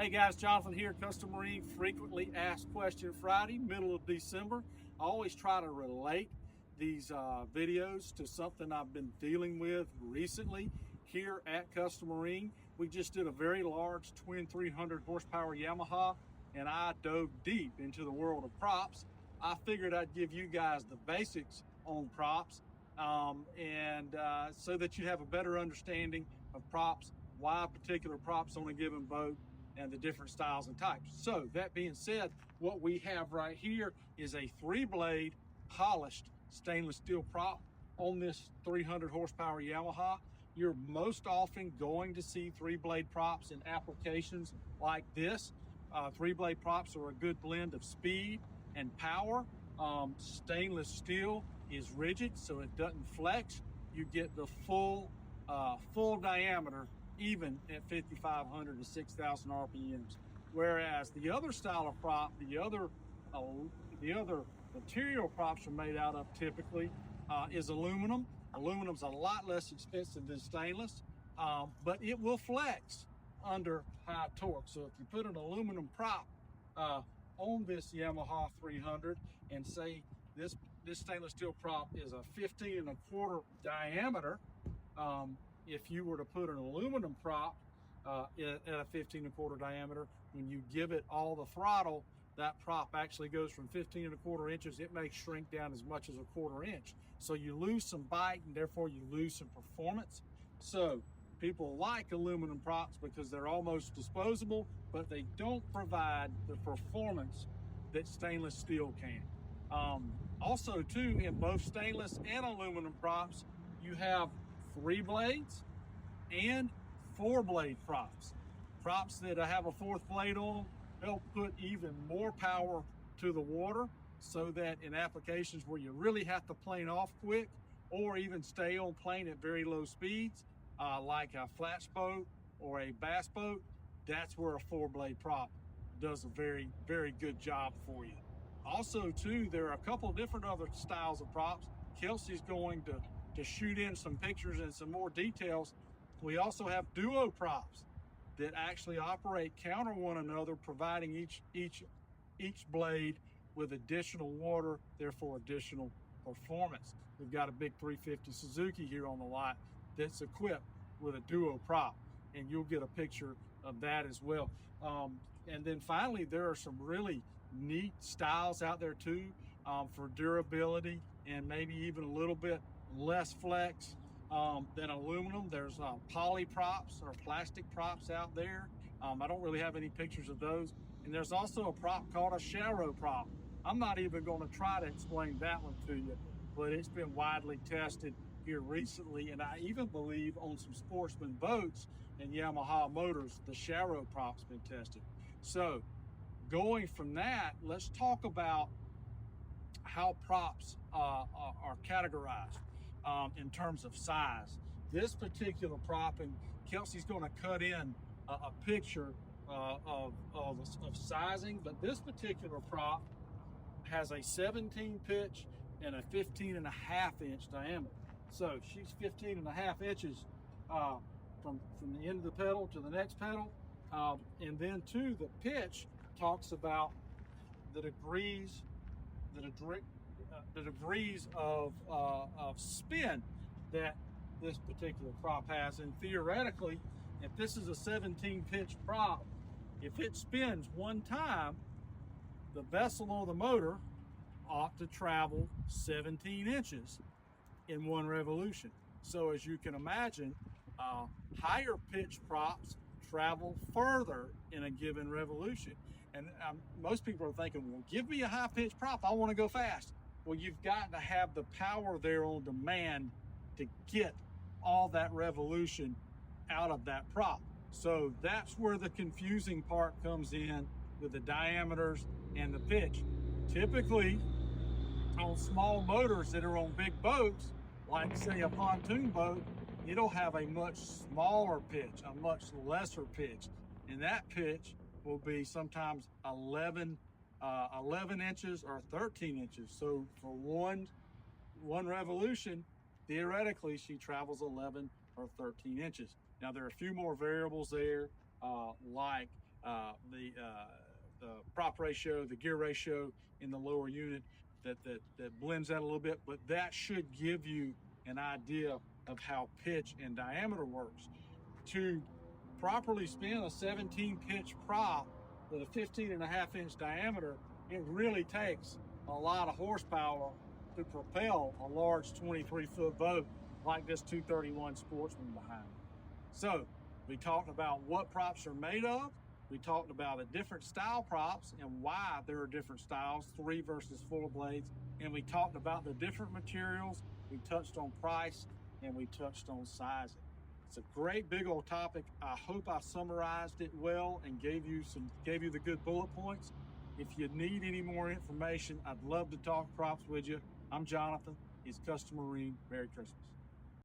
Hey guys, Jonathan here, Custom Marine Frequently Asked Question Friday, middle of December. I always try to relate these videos to something I've been dealing with recently here at Custom Marine. We just did a very large twin 300 horsepower Yamaha, and I dove deep into the world of props. I figured I'd give you guys the basics on props so that you have a better understanding of props, why particular props on a given boat, and the different styles and types. So that being said, what we have right here is a 3-blade polished stainless steel prop on this 300 horsepower Yamaha. You're most often going to see 3-blade props in applications like this. 3-blade props are a good blend of speed and power. Stainless steel is rigid, so it doesn't flex. You get the full diameter even at 5,500 to 6,000 RPMs. Whereas the other style of prop, the other material props are made out of typically is aluminum. Aluminum's a lot less expensive than stainless, but it will flex under high torque. So if you put an aluminum prop on this Yamaha 300 and say this stainless steel prop is a 15 1/4 diameter, if you were to put an aluminum prop at a 15 1/4 diameter, when you give it all the throttle, that prop actually goes from 15 1/4 inches. It may shrink down as much as a 1/4 inch. So you lose some bite and therefore you lose some performance. So people like aluminum props because they're almost disposable, but they don't provide the performance that stainless steel can. Also too, in both stainless and aluminum props, you have 3 blades and 4-blade props. Props that have a 4th blade on them help put even more power to the water, so that in applications where you really have to plane off quick or even stay on plane at very low speeds, like a flats boat or a bass boat, that's where a 4-blade prop does a very, very good job for you. Also too, there are a couple different other styles of props. Kelsey's going to shoot in some pictures and some more details. We also have duo props that actually operate counter one another, providing each blade with additional water, therefore additional performance. We've got a big 350 Suzuki here on the lot that's equipped with a duo prop, and you'll get a picture of that as well. And then finally, there are some really neat styles out there too, for durability and maybe even a little bit less flex than aluminum. There's poly props or plastic props out there. I don't really have any pictures of those. And there's also a prop called a shallow prop. I'm not even going to try to explain that one to you, but it's been widely tested here recently, and I even believe on some sportsman boats and Yamaha motors, the shallow prop's been tested. So going from that, let's talk about how props are categorized in terms of size. This particular prop, and Kelsey's going to cut in a picture of sizing, but this particular prop has a 17 pitch and a 15 1/2 inch diameter. So she's 15 1/2 inches from the end of the pedal to the next pedal. And then too, the pitch talks about the degrees of spin that this particular prop has. And theoretically, if this is a 17 pitch prop, if it spins one time, the vessel on the motor ought to travel 17 inches in one revolution. So as you can imagine, higher pitch props travel further in a given revolution. And most people are thinking, well, give me a high pitch prop, I want to go fast. Well, you've got to have the power there on demand to get all that revolution out of that prop. So that's where the confusing part comes in with the diameters and the pitch. Typically on small motors that are on big boats, like say a pontoon boat, it'll have a much smaller pitch, a much lesser pitch. And that pitch will be sometimes 11 inches or 13 inches. So for one revolution, theoretically, she travels 11 or 13 inches. Now, there are a few more variables there, like the prop ratio, the gear ratio in the lower unit that blends that a little bit, but that should give you an idea of how pitch and diameter works. To properly spin a 17 pitch prop with a 15.5-inch diameter, it really takes a lot of horsepower to propel a large 23-foot boat like this 231 Sportsman behind me. So we talked about what props are made of. We talked about the different style props and why there are different styles, 3 versus 4 blades. And we talked about the different materials. We touched on price and we touched on sizing. It's a great big old topic. I hope I summarized it well and gave you the good bullet points. If you need any more information, I'd love to talk props with you. I'm Jonathan. It's Custom Marine. Merry Christmas.